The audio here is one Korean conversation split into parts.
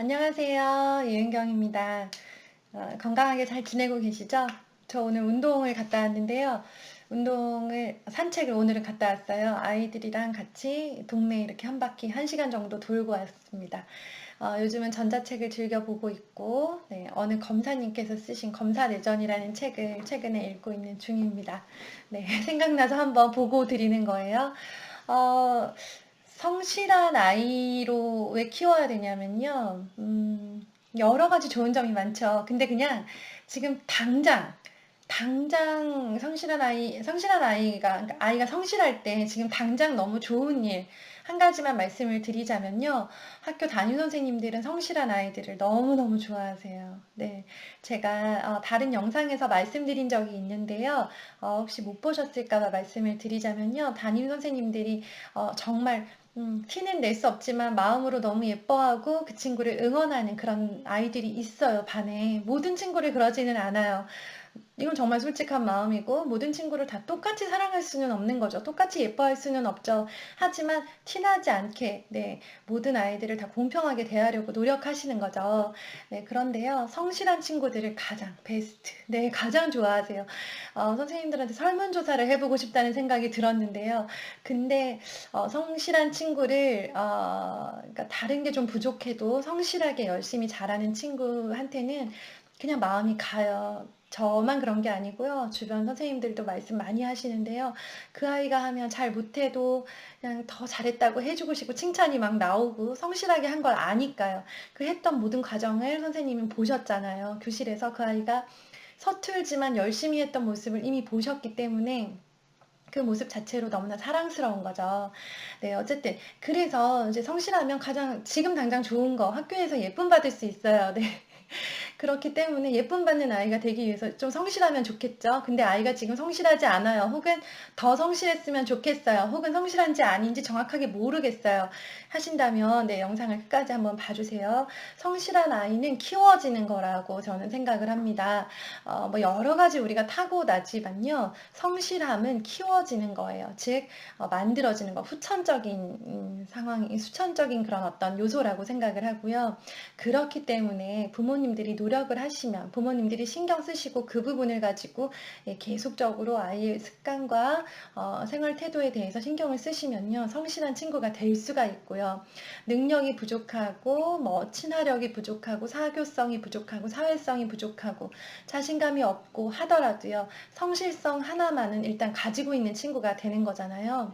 안녕하세요. 유은경입니다. 건강하게 잘 지내고 계시죠? 저 오늘 운동을 갔다 왔는데요. 산책을 오늘은 갔다 왔어요. 아이들이랑 같이 동네 이렇게 한 바퀴 1시간 정도 돌고 왔습니다. 요즘은 전자책을 즐겨보고 있고, 네, 어느 검사님께서 쓰신 검사내전이라는 책을 최근에 읽고 있는 중입니다. 네, 생각나서 한번 보고 드리는 거예요. 어, 성실한 아이로 왜 키워야 되냐면요. 여러 가지 좋은 점이 많죠. 근데 그냥 지금 당장 성실한 아이가, 그러니까 아이가 성실할 때 지금 당장 너무 좋은 일, 한 가지만 말씀을 드리자면요. 학교 담임 선생님들은 성실한 아이들을 너무너무 좋아하세요. 네. 제가 다른 영상에서 말씀드린 적이 있는데요. 혹시 못 보셨을까 봐 말씀을 드리자면요. 담임 선생님들이 정말 티는 낼 수 없지만 마음으로 너무 예뻐하고 그 친구를 응원하는 그런 아이들이 있어요, 반에. 모든 친구를 그러지는 않아요. 이건 정말 솔직한 마음이고 모든 친구를 다 똑같이 사랑할 수는 없는 거죠. 똑같이 예뻐할 수는 없죠. 하지만 티나지 않게 네, 모든 아이들을 다 공평하게 대하려고 노력하시는 거죠. 네, 그런데요. 성실한 친구들을 가장 베스트. 네, 가장 좋아하세요. 선생님들한테 설문조사를 해보고 싶다는 생각이 들었는데요. 근데 성실한 친구를 그러니까 다른 게 좀 부족해도 성실하게 열심히 잘하는 친구한테는 그냥 마음이 가요. 저만 그런 게 아니고요. 주변 선생님들도 말씀 많이 하시는데요. 그 아이가 하면 잘 못해도 그냥 더 잘했다고 해주고 싶고 칭찬이 막 나오고 성실하게 한 걸 아니까요. 그 했던 모든 과정을 선생님은 보셨잖아요. 교실에서 그 아이가 서툴지만 열심히 했던 모습을 이미 보셨기 때문에 그 모습 자체로 너무나 사랑스러운 거죠. 네, 어쨌든 그래서 이제 성실하면 가장 지금 당장 좋은 거 학교에서 예쁨 받을 수 있어요. 네. 그렇기 때문에 예쁨 받는 아이가 되기 위해서 좀 성실하면 좋겠죠. 근데 아이가 지금 성실하지 않아요. 혹은 더 성실했으면 좋겠어요. 혹은 성실한지 아닌지 정확하게 모르겠어요. 하신다면 네, 영상을 끝까지 한번 봐주세요. 성실한 아이는 키워지는 거라고 저는 생각을 합니다. 뭐 여러 가지 우리가 타고나지만요. 성실함은 키워지는 거예요. 즉 만들어지는 거, 후천적인 그런 어떤 요소라고 생각을 하고요. 그렇기 때문에 부모님들이 노력을 하시면 부모님들이 신경 쓰시고 그 부분을 가지고 계속적으로 아이의 습관과 생활 태도에 대해서 신경을 쓰시면요. 성실한 친구가 될 수가 있고요. 능력이 부족하고 뭐 친화력이 부족하고 사교성이 부족하고 사회성이 부족하고 자신감이 없고 하더라도요. 성실성 하나만은 일단 가지고 있는 친구가 되는 거잖아요.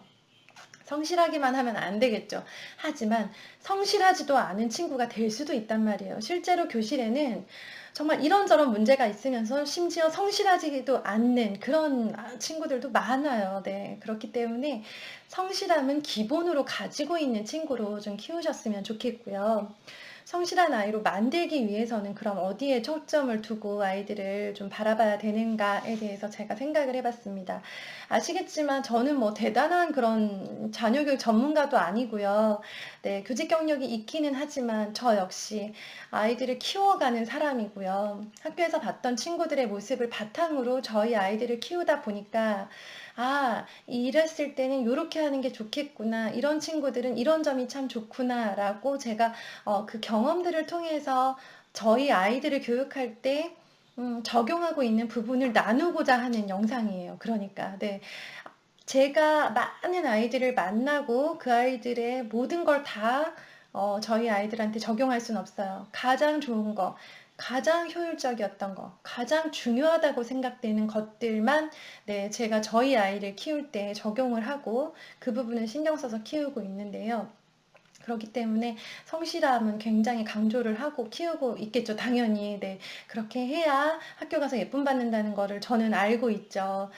성실하기만 하면 안 되겠죠. 하지만 성실하지도 않은 친구가 될 수도 있단 말이에요. 실제로 교실에는 정말 이런저런 문제가 있으면서 심지어 성실하지도 않는 그런 친구들도 많아요. 네. 그렇기 때문에 성실함은 기본으로 가지고 있는 친구로 좀 키우셨으면 좋겠고요. 성실한 아이로 만들기 위해서는 그럼 어디에 초점을 두고 아이들을 좀 바라봐야 되는가에 대해서 제가 생각을 해봤습니다. 아시겠지만 저는 뭐 대단한 그런 자녀교육 전문가도 아니고요. 네, 교직 경력이 있기는 하지만 저 역시 아이들을 키워가는 사람이고요. 학교에서 봤던 친구들의 모습을 바탕으로 저희 아이들을 키우다 보니까 이랬을 때는 이렇게 하는 게 좋겠구나. 이런 친구들은 이런 점이 참 좋구나라고 제가 그 경험들을 통해서 저희 아이들을 교육할 때 적용하고 있는 부분을 나누고자 하는 영상이에요. 그러니까, 네. 제가 많은 아이들을 만나고 그 아이들의 모든 걸 다 저희 아이들한테 적용할 수는 없어요. 가장 좋은 거, 가장 효율적이었던 거, 가장 중요하다고 생각되는 것들만 네, 제가 저희 아이를 키울 때 적용을 하고 그 부분을 신경 써서 키우고 있는데요. 그렇기 때문에 성실함은 굉장히 강조를 하고 키우고 있겠죠. 당연히. 네. 그렇게 해야 학교 가서 예쁨 받는다는 거를 저는 알고 있죠.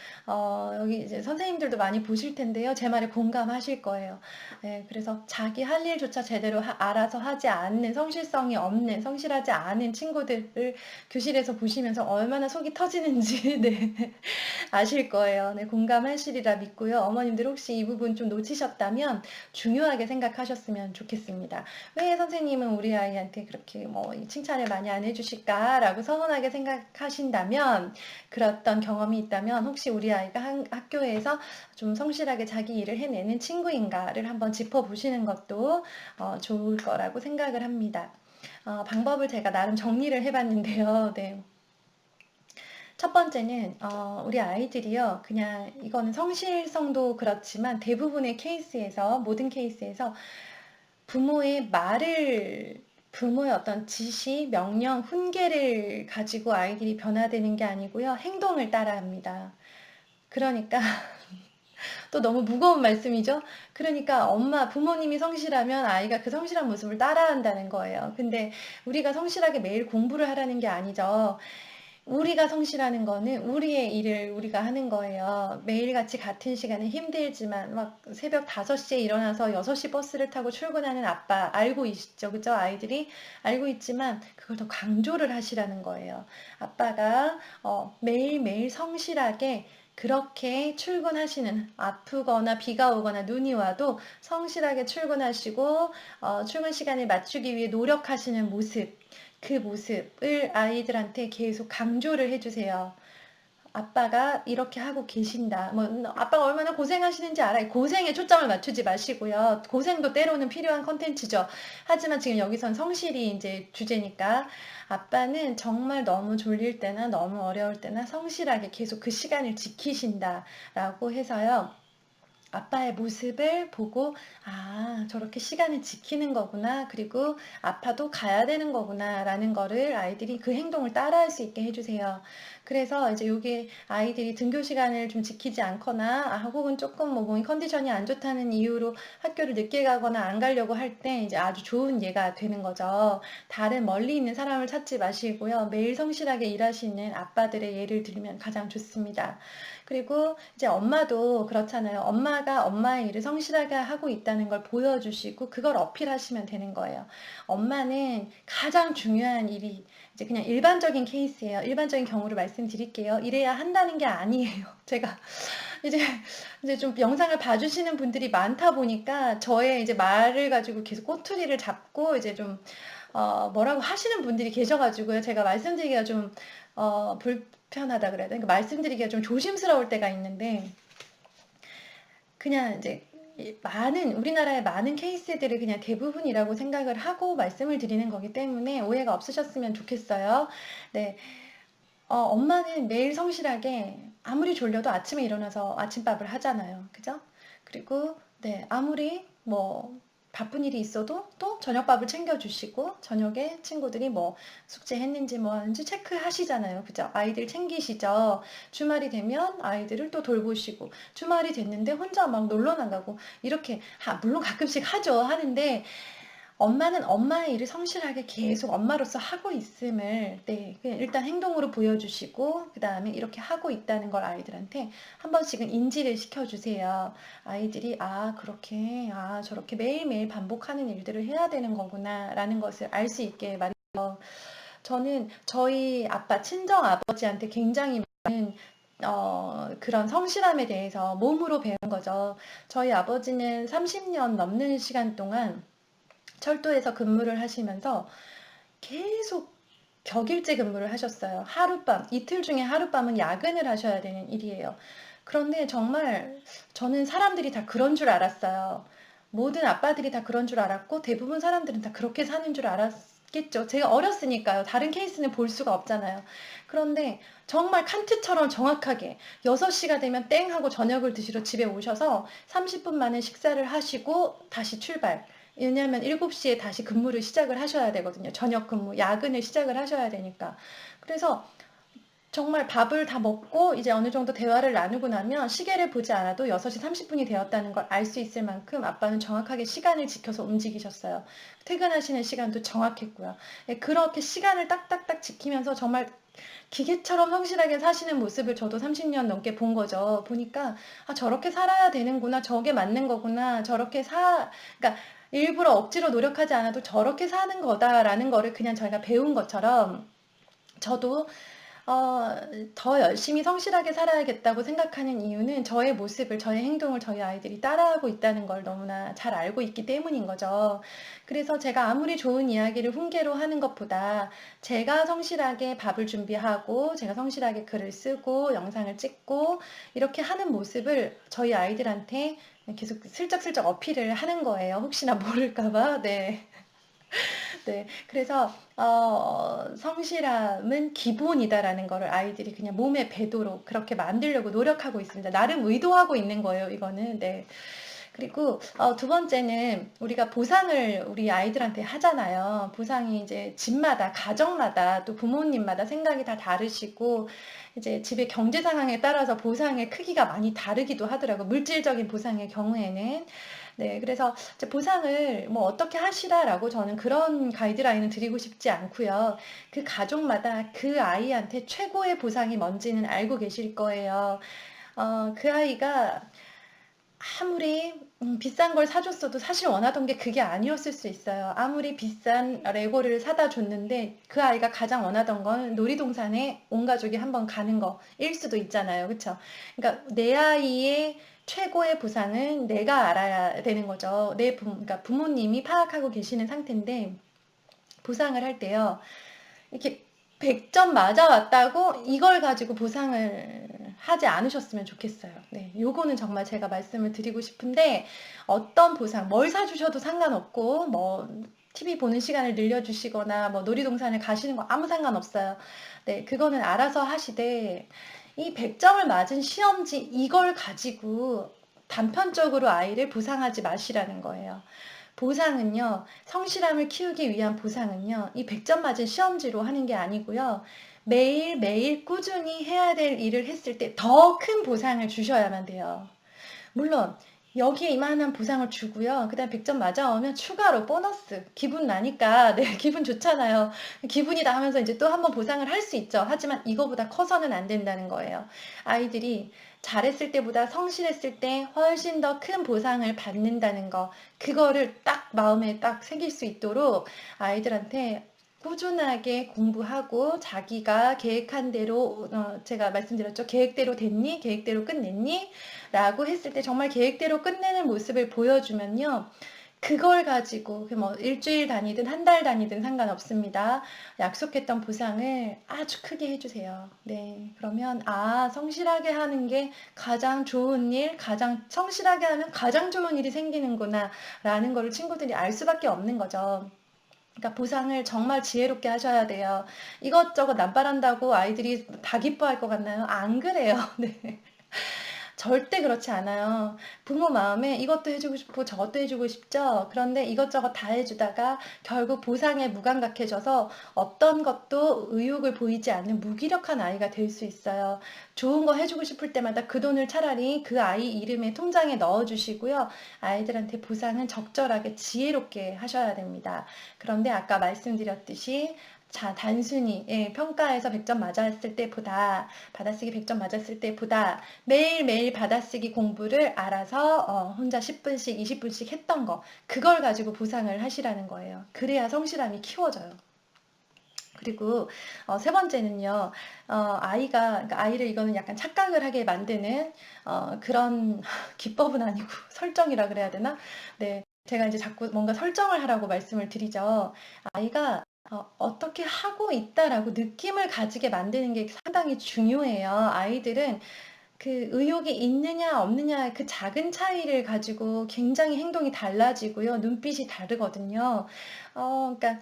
여기 이제 선생님들도 많이 보실 텐데요. 제 말에 공감하실 거예요. 네. 그래서 자기 할 일조차 제대로 알아서 하지 않는 성실성이 없는 성실하지 않은 친구들을 교실에서 보시면서 얼마나 속이 터지는지 네. 아실 거예요. 네, 공감하시리라 믿고요. 어머님들 혹시 이 부분 좀 놓치셨다면 중요하게 생각하셨으면 좋겠습니다. 왜 선생님은 우리 아이한테 그렇게 뭐 칭찬을 많이 안 해주실까라고 서운하게 생각하신다면, 그랬던 경험이 있다면 혹시 우리 아이가 학교에서 좀 성실하게 자기 일을 해내는 친구인가를 한번 짚어보시는 것도 좋을 거라고 생각을 합니다. 방법을 제가 나름 정리를 해봤는데요. 네. 첫 번째는 우리 아이들이요. 그냥 이거는 성실성도 그렇지만 대부분의 케이스에서, 모든 케이스에서 부모의 어떤 지시, 명령, 훈계를 가지고 아이들이 변화되는 게 아니고요. 행동을 따라합니다. 그러니까 또 너무 무거운 말씀이죠. 그러니까 부모님이 성실하면 아이가 그 성실한 모습을 따라한다는 거예요. 근데 우리가 성실하게 매일 공부를 하라는 게 아니죠. 우리가 성실하는 거는 우리의 일을 우리가 하는 거예요. 매일같이 같은 시간에 힘들지만 막 새벽 5시에 일어나서 6시 버스를 타고 출근하는 아빠 알고 있죠. 그죠? 아이들이 알고 있지만 그걸 더 강조를 하시라는 거예요. 아빠가 매일매일 성실하게 그렇게 출근하시는, 아프거나 비가 오거나 눈이 와도 성실하게 출근하시고 출근 시간을 맞추기 위해 노력하시는 모습, 그 모습을 아이들한테 계속 강조를 해주세요. 아빠가 이렇게 하고 계신다. 뭐 아빠가 얼마나 고생하시는지 알아요. 고생에 초점을 맞추지 마시고요. 고생도 때로는 필요한 컨텐츠죠. 하지만 지금 여기선 성실이 이제 주제니까 아빠는 정말 너무 졸릴 때나 너무 어려울 때나 성실하게 계속 그 시간을 지키신다라고 해서요. 아빠의 모습을 보고, 아, 저렇게 시간을 지키는 거구나. 그리고 아파도 가야 되는 거구나. 라는 거를 아이들이 그 행동을 따라할 수 있게 해주세요. 그래서 이제 요게 아이들이 등교 시간을 좀 지키지 않거나, 혹은 조금 뭐 몸이 컨디션이 안 좋다는 이유로 학교를 늦게 가거나 안 가려고 할 때 이제 아주 좋은 예가 되는 거죠. 다른 멀리 있는 사람을 찾지 마시고요. 매일 성실하게 일하시는 아빠들의 예를 들면 가장 좋습니다. 그리고 이제 엄마도 그렇잖아요. 엄마가 엄마의 일을 성실하게 하고 있다는 걸 보여주시고 그걸 어필하시면 되는 거예요. 엄마는 가장 중요한 일이 이제 그냥 일반적인 케이스예요. 일반적인 경우를 말씀드릴게요. 이래야 한다는 게 아니에요. 제가 이제 좀 영상을 봐주시는 분들이 많다 보니까 저의 이제 말을 가지고 계속 꼬투리를 잡고 이제 좀 뭐라고 하시는 분들이 계셔가지고요. 제가 말씀드리기가 좀 불편하다 그래야 되나? 말씀드리기가 좀 조심스러울 때가 있는데, 그냥 이제 우리나라의 많은 케이스들을 그냥 대부분이라고 생각을 하고 말씀을 드리는 거기 때문에 오해가 없으셨으면 좋겠어요. 네. 엄마는 매일 성실하게 아무리 졸려도 아침에 일어나서 아침밥을 하잖아요. 그죠? 그리고 네, 아무리 뭐 바쁜 일이 있어도 또 저녁밥을 챙겨주시고 저녁에 친구들이 뭐 숙제했는지 뭐 하는지 체크하시잖아요. 그죠? 아이들 챙기시죠? 주말이 되면 아이들을 또 돌보시고 주말이 됐는데 혼자 막 놀러 나가고 이렇게 물론 가끔씩 하죠. 하는데 엄마는 엄마의 일을 성실하게 계속 엄마로서 하고 있음을 그냥 일단 행동으로 보여주시고 그 다음에 이렇게 하고 있다는 걸 아이들한테 한 번씩은 인지를 시켜주세요. 아이들이 그렇게 저렇게 매일매일 반복하는 일들을 해야 되는 거구나 라는 것을 알 수 있게 말이죠. 저는 저희 친정 아버지한테 굉장히 많은 그런 성실함에 대해서 몸으로 배운 거죠. 저희 아버지는 30년 넘는 시간 동안 철도에서 근무를 하시면서 계속 격일제 근무를 하셨어요. 하룻밤, 이틀 중에 하룻밤은 야근을 하셔야 되는 일이에요. 그런데 정말 저는 사람들이 다 그런 줄 알았어요. 모든 아빠들이 다 그런 줄 알았고 대부분 사람들은 다 그렇게 사는 줄 알았겠죠. 제가 어렸으니까요. 다른 케이스는 볼 수가 없잖아요. 그런데 정말 칸트처럼 정확하게 6시가 되면 땡 하고 저녁을 드시러 집에 오셔서 30분 만에 식사를 하시고 다시 출발. 왜냐하면 7시에 다시 근무를 시작을 하셔야 되거든요. 저녁 근무, 야근을 시작을 하셔야 되니까. 그래서 정말 밥을 다 먹고 이제 어느 정도 대화를 나누고 나면 시계를 보지 않아도 6시 30분이 되었다는 걸 알 수 있을 만큼 아빠는 정확하게 시간을 지켜서 움직이셨어요. 퇴근하시는 시간도 정확했고요. 그렇게 시간을 딱딱딱 지키면서 정말 기계처럼 성실하게 사시는 모습을 저도 30년 넘게 본 거죠. 보니까 저렇게 살아야 되는구나. 저게 맞는 거구나. 그러니까 일부러 억지로 노력하지 않아도 저렇게 사는 거다라는 거를 그냥 저희가 배운 것처럼 저도 어 더 열심히 성실하게 살아야겠다고 생각하는 이유는 저의 모습을, 저의 행동을 저희 아이들이 따라하고 있다는 걸 너무나 잘 알고 있기 때문인 거죠. 그래서 제가 아무리 좋은 이야기를 훈계로 하는 것보다 제가 성실하게 밥을 준비하고 제가 성실하게 글을 쓰고 영상을 찍고 이렇게 하는 모습을 저희 아이들한테 계속 슬쩍슬쩍 어필을 하는 거예요. 혹시나 모를까 봐. 네. 네. 그래서 성실함은 기본이다라는 거를 아이들이 그냥 몸에 배도록 그렇게 만들려고 노력하고 있습니다. 나름 의도하고 있는 거예요, 이거는. 네. 그리고 두 번째는 우리가 보상을 우리 아이들한테 하잖아요. 보상이 이제 집마다, 가정마다, 또 부모님마다 생각이 다 다르시고, 이제 집의 경제 상황에 따라서 보상의 크기가 많이 다르기도 하더라고요. 물질적인 보상의 경우에는. 네, 그래서 이제 보상을 뭐 어떻게 하시라라고 저는 그런 가이드라인을 드리고 싶지 않고요. 그 가족마다 그 아이한테 최고의 보상이 뭔지는 알고 계실 거예요. 그 아이가 아무리 비싼 걸 사줬어도 사실 원하던 게 그게 아니었을 수 있어요. 아무리 비싼 레고를 사다 줬는데 그 아이가 가장 원하던 건 놀이동산에 온 가족이 한번 가는 거일 수도 있잖아요. 그쵸? 그러니까 내 아이의 최고의 보상은 내가 알아야 되는 거죠. 그러니까 부모님이 파악하고 계시는 상태인데 보상을 할 때요. 이렇게 100점 맞아왔다고 이걸 가지고 보상을 하지 않으셨으면 좋겠어요. 네, 요거는 정말 제가 말씀을 드리고 싶은데 어떤 보상, 뭘 사주셔도 상관없고 뭐 TV 보는 시간을 늘려주시거나 뭐 놀이동산을 가시는 거 아무 상관없어요. 네, 그거는 알아서 하시되 이 100점을 맞은 시험지 이걸 가지고 단편적으로 아이를 보상하지 마시라는 거예요. 보상은요, 성실함을 키우기 위한 보상은요, 이 100점 맞은 시험지로 하는 게 아니고요, 매일매일 꾸준히 해야 될 일을 했을 때 더 큰 보상을 주셔야만 돼요. 물론, 여기에 이만한 보상을 주고요. 그 다음 100점 맞아오면 추가로 보너스. 기분 나니까, 네, 기분 좋잖아요. 기분이다 하면서 이제 또 한번 보상을 할 수 있죠. 하지만 이거보다 커서는 안 된다는 거예요. 아이들이 잘했을 때보다 성실했을 때 훨씬 더 큰 보상을 받는다는 거. 그거를 딱 마음에 딱 새길 수 있도록 아이들한테 꾸준하게 공부하고 자기가 계획한 대로 제가 말씀드렸죠. 계획대로 됐니? 계획대로 끝냈니? 라고 했을 때 정말 계획대로 끝내는 모습을 보여주면요. 그걸 가지고 뭐 일주일 다니든 한 달 다니든 상관없습니다. 약속했던 보상을 아주 크게 해주세요. 네. 그러면 성실하게 하는 게 가장 좋은 일, 가장 성실하게 하면 가장 좋은 일이 생기는구나 라는 거를 친구들이 알 수밖에 없는 거죠. 그러니까 보상을 정말 지혜롭게 하셔야 돼요. 이것저것 남발한다고 아이들이 다 기뻐할 것 같나요? 안 그래요. 네. 절대 그렇지 않아요. 부모 마음에 이것도 해주고 싶고 저것도 해주고 싶죠. 그런데 이것저것 다 해주다가 결국 보상에 무감각해져서 어떤 것도 의욕을 보이지 않는 무기력한 아이가 될 수 있어요. 좋은 거 해주고 싶을 때마다 그 돈을 차라리 그 아이 이름에 통장에 넣어주시고요. 아이들한테 보상은 적절하게 지혜롭게 하셔야 됩니다. 그런데 아까 말씀드렸듯이 자, 단순히 평가에서 100점 맞았을 때보다 받아쓰기 100점 맞았을 때보다 매일매일 받아쓰기 공부를 알아서 혼자 10분씩 20분씩 했던 거 그걸 가지고 보상을 하시라는 거예요. 그래야 성실함이 키워져요. 그리고 세 번째는요. 그러니까 아이를 이거는 약간 착각을 하게 만드는 그런 기법은 아니고 설정이라 그래야 되나? 네, 제가 이제 자꾸 뭔가 설정을 하라고 말씀을 드리죠. 아이가 어떻게 하고 있다라고 느낌을 가지게 만드는 게 상당히 중요해요. 아이들은 그 의욕이 있느냐 없느냐 그 작은 차이를 가지고 굉장히 행동이 달라지고요. 눈빛이 다르거든요. 그러니까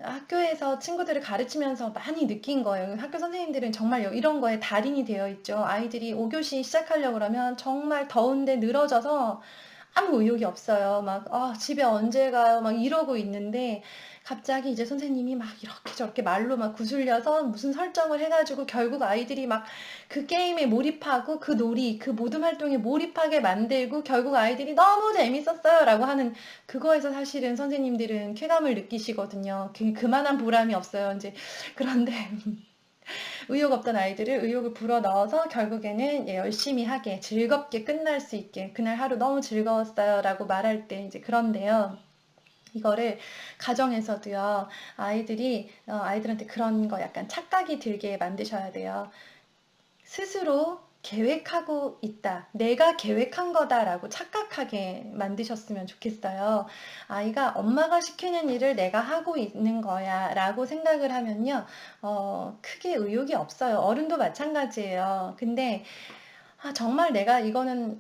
학교에서 친구들을 가르치면서 많이 느낀 거예요. 학교 선생님들은 정말 이런 거에 달인이 되어 있죠. 아이들이 5교시 시작하려고 그러면 정말 더운데 늘어져서 아무 의욕이 없어요. 막 집에 언제 가요? 막 이러고 있는데 갑자기 이제 선생님이 막 이렇게 저렇게 말로 막 구슬려서 무슨 설정을 해가지고 결국 아이들이 막 그 게임에 몰입하고 그 놀이, 그 모든 활동에 몰입하게 만들고 결국 아이들이 너무 재밌었어요 라고 하는 그거에서 사실은 선생님들은 쾌감을 느끼시거든요. 그만한 보람이 없어요. 이제 그런데 의욕 없던 아이들을 의욕을 불어넣어서 결국에는 열심히 하게 즐겁게 끝날 수 있게 그날 하루 너무 즐거웠어요 라고 말할 때 이제 그런데요. 이거를 가정에서도요, 아이들한테 그런 거 약간 착각이 들게 만드셔야 돼요. 스스로 계획하고 있다. 내가 계획한 거다라고 착각하게 만드셨으면 좋겠어요. 아이가 엄마가 시키는 일을 내가 하고 있는 거야 라고 생각을 하면요, 크게 의욕이 없어요. 어른도 마찬가지예요. 근데 정말 내가 이거는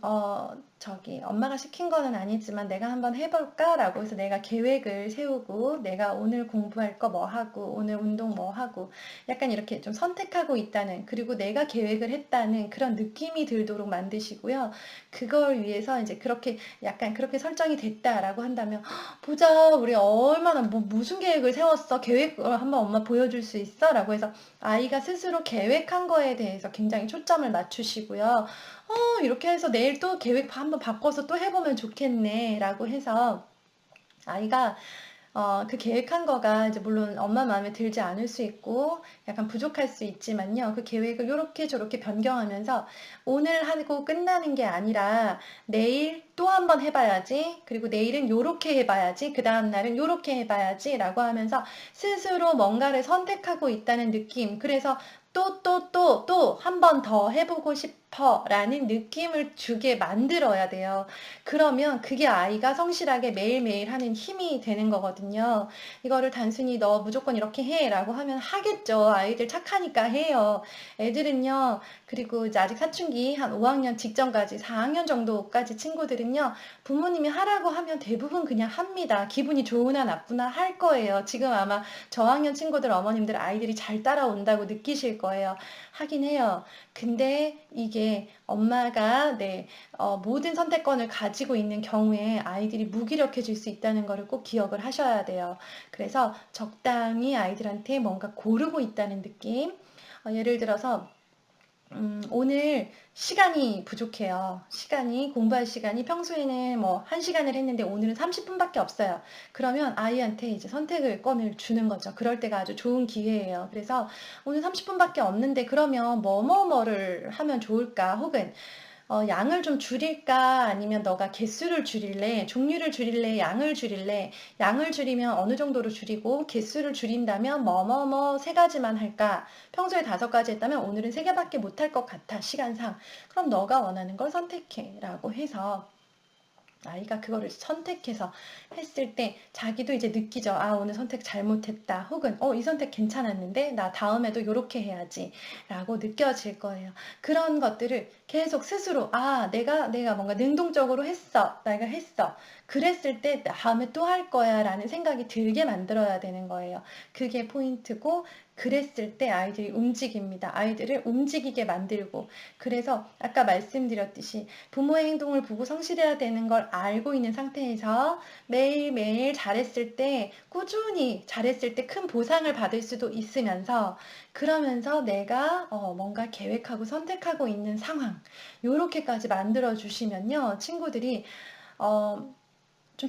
엄마가 시킨 거는 아니지만 내가 한번 해볼까? 라고 해서 내가 계획을 세우고 내가 오늘 공부할 거 뭐 하고 오늘 운동 뭐 하고 약간 이렇게 좀 선택하고 있다는, 그리고 내가 계획을 했다는 그런 느낌이 들도록 만드시고요. 그걸 위해서 이제 그렇게 약간 그렇게 설정이 됐다라고 한다면 보자, 우리 얼마나 무슨 계획을 세웠어? 계획을 한번 엄마 보여줄 수 있어? 라고 해서 아이가 스스로 계획한 거에 대해서 굉장히 초점을 맞추시고요. 이렇게 해서 내일 또 계획 한번 바꿔서 또 해보면 좋겠네 라고 해서 아이가 그 계획한 거가 이제 물론 엄마 마음에 들지 않을 수 있고 약간 부족할 수 있지만요. 그 계획을 요렇게 저렇게 변경하면서 오늘 하고 끝나는 게 아니라 내일 또 한번 해봐야지. 그리고 내일은 요렇게 해봐야지. 그 다음 날은 요렇게 해봐야지. 라고 하면서 스스로 뭔가를 선택하고 있다는 느낌. 그래서 또 한 번 더 해보고 싶어 라는 느낌을 주게 만들어야 돼요. 그러면 그게 아이가 성실하게 매일매일 하는 힘이 되는 거거든요. 이거를 단순히 너 무조건 이렇게 해 라고 하면 하겠죠. 아이들 착하니까 해요. 애들은요, 그리고 이제 아직 사춘기 한 5학년 직전까지 4학년 정도까지 친구들은요, 부모님이 하라고 하면 대부분 그냥 합니다. 기분이 좋으나 나쁘나 할 거예요. 지금 아마 저학년 친구들 어머님들 아이들이 잘 따라온다고 느끼실 거예요. 하긴 해요. 근데 이게 엄마가 모든 선택권을 가지고 있는 경우에 아이들이 무기력해질 수 있다는 것을 꼭 기억을 하셔야 돼요. 그래서 적당히 아이들한테 뭔가 고르고 있다는 느낌. 예를 들어서 오늘 시간이 부족해요. 공부할 시간이 평소에는 뭐 1시간을 했는데 오늘은 30분밖에 없어요. 그러면 아이한테 이제 선택권을 주는 거죠. 그럴 때가 아주 좋은 기회예요. 그래서 오늘 30분밖에 없는데 그러면 뭐뭐뭐를 하면 좋을까? 혹은 양을 좀 줄일까? 아니면 너가 개수를 줄일래? 종류를 줄일래? 양을 줄일래? 양을 줄이면 어느 정도로 줄이고, 개수를 줄인다면 뭐뭐뭐 세 가지만 할까? 평소에 5가지 했다면 오늘은 3개밖에 못 할 것 같아, 시간상. 그럼 너가 원하는 걸 선택해. 라고 해서 아이가 그거를 선택해서 했을 때 자기도 이제 느끼죠. 아, 오늘 선택 잘못했다. 혹은 이 선택 괜찮았는데 나 다음에도 요렇게 해야지 라고 느껴질 거예요. 그런 것들을 계속 스스로 내가 뭔가 능동적으로 했어. 내가 했어. 그랬을 때 다음에 또 할 거야 라는 생각이 들게 만들어야 되는 거예요. 그게 포인트고, 그랬을 때 아이들이 움직입니다. 아이들을 움직이게 만들고, 그래서 아까 말씀드렸듯이 부모의 행동을 보고 성실해야 되는 걸 알고 있는 상태에서 매일매일 잘했을 때, 꾸준히 잘했을 때 큰 보상을 받을 수도 있으면서, 그러면서 내가 뭔가 계획하고 선택하고 있는 상황, 요렇게까지 만들어 주시면요, 친구들이 어, 좀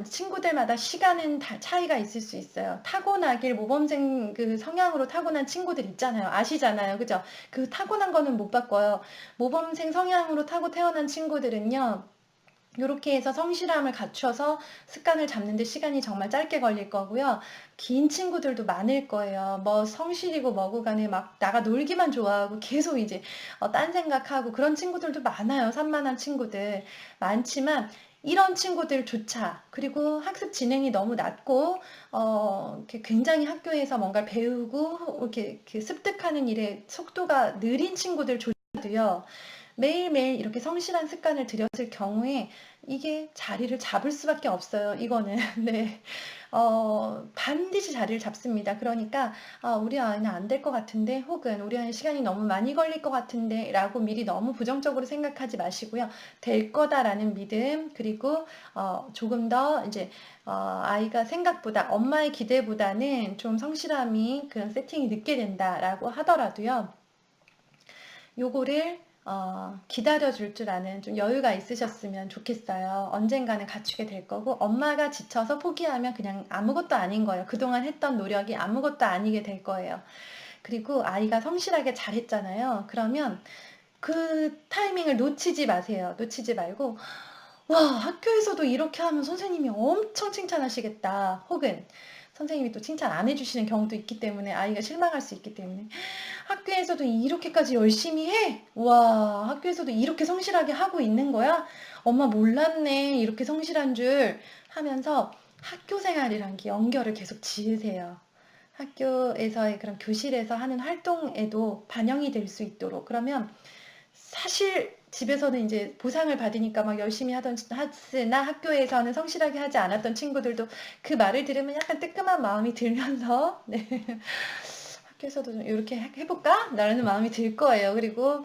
친구들마다 시간은 다 차이가 있을 수 있어요. 타고나길 모범생 그 성향으로 타고난 친구들 있잖아요. 아시잖아요. 그죠? 그 타고난 거는 못 바꿔요. 모범생 성향으로 타고 태어난 친구들은요, 요렇게 해서 성실함을 갖춰서 습관을 잡는데 시간이 정말 짧게 걸릴 거고요. 긴 친구들도 많을 거예요. 뭐 성실이고 뭐고 간에 막 나가 놀기만 좋아하고 계속 이제 딴 생각하고 그런 친구들도 많아요. 산만한 친구들. 많지만 이런 친구들조차, 그리고 학습 진행이 너무 낮고 이렇게 굉장히 학교에서 뭔가를 배우고 이렇게 습득하는 일에 속도가 느린 친구들조차도요. 매일매일 이렇게 성실한 습관을 들였을 경우에 이게 자리를 잡을 수밖에 없어요. 이거는. 네. 반드시 자리를 잡습니다. 그러니까 우리 아이는 안 될 것 같은데, 혹은 우리 아이는 시간이 너무 많이 걸릴 것 같은데 라고 미리 너무 부정적으로 생각하지 마시고요. 될 거다라는 믿음, 그리고 조금 더 이제 아이가 생각보다 엄마의 기대보다는 좀 성실함이 그런 세팅이 늦게 된다라고 하더라도요. 요거를 기다려줄 줄 아는 좀 여유가 있으셨으면 좋겠어요. 언젠가는 갖추게 될 거고, 엄마가 지쳐서 포기하면 그냥 아무것도 아닌 거예요. 그동안 했던 노력이 아무것도 아니게 될 거예요. 그리고 아이가 성실하게 잘했잖아요. 그러면 그 타이밍을 놓치지 마세요. 놓치지 말고 와, 학교에서도 이렇게 하면 선생님이 엄청 칭찬하시겠다. 혹은 선생님이 또 칭찬 안 해주시는 경우도 있기 때문에 아이가 실망할 수 있기 때문에 학교에서도 이렇게까지 열심히 해? 와, 학교에서도 이렇게 성실하게 하고 있는 거야? 엄마 몰랐네. 이렇게 성실한 줄 하면서 학교 생활이랑 연결을 계속 지으세요. 학교에서의 그런 교실에서 하는 활동에도 반영이 될 수 있도록. 그러면 사실 집에서는 이제 보상을 받으니까 막 열심히 하던 하으나 학교에서는 성실하게 하지 않았던 친구들도 그 말을 들으면 약간 뜨끔한 마음이 들면서 네. 학교에서도 좀 이렇게 해볼까? 라는 마음이 들 거예요. 그리고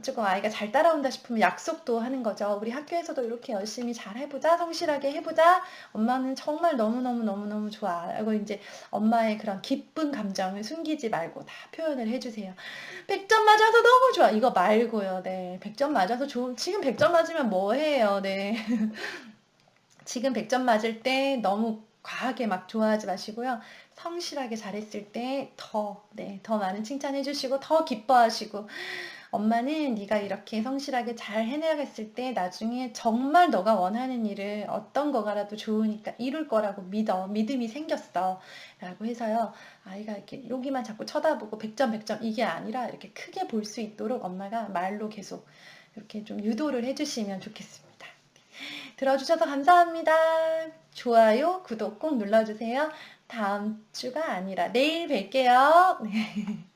조금 아이가 잘 따라온다 싶으면 약속도 하는 거죠. 우리 학교에서도 이렇게 열심히 잘 해보자, 성실하게 해보자. 엄마는 정말 너무너무 좋아. 라고 이제 엄마의 그런 기쁜 감정을 숨기지 말고 다 표현을 해주세요. 100점 맞아서 너무 좋아. 이거 말고요. 네. 100점 맞아서 좋은, 지금 100점 맞으면 뭐 해요? 네. 지금 100점 맞을 때 너무 과하게 막 좋아하지 마시고요. 성실하게 잘했을 때 네, 더 많은 칭찬해 주시고 더 기뻐하시고 엄마는 네가 이렇게 성실하게 잘 해내갔을 때 나중에 정말 너가 원하는 일을 어떤 거가라도 좋으니까 이룰 거라고 믿어. 믿음이 생겼어. 라고 해서요. 아이가 이렇게 여기만 자꾸 쳐다보고 100점 100점 이게 아니라 이렇게 크게 볼 수 있도록 엄마가 말로 계속 이렇게 좀 유도를 해주시면 좋겠습니다. 들어주셔서 감사합니다. 좋아요, 구독 꼭 눌러주세요. 다음 주가 아니라 내일 뵐게요. 네.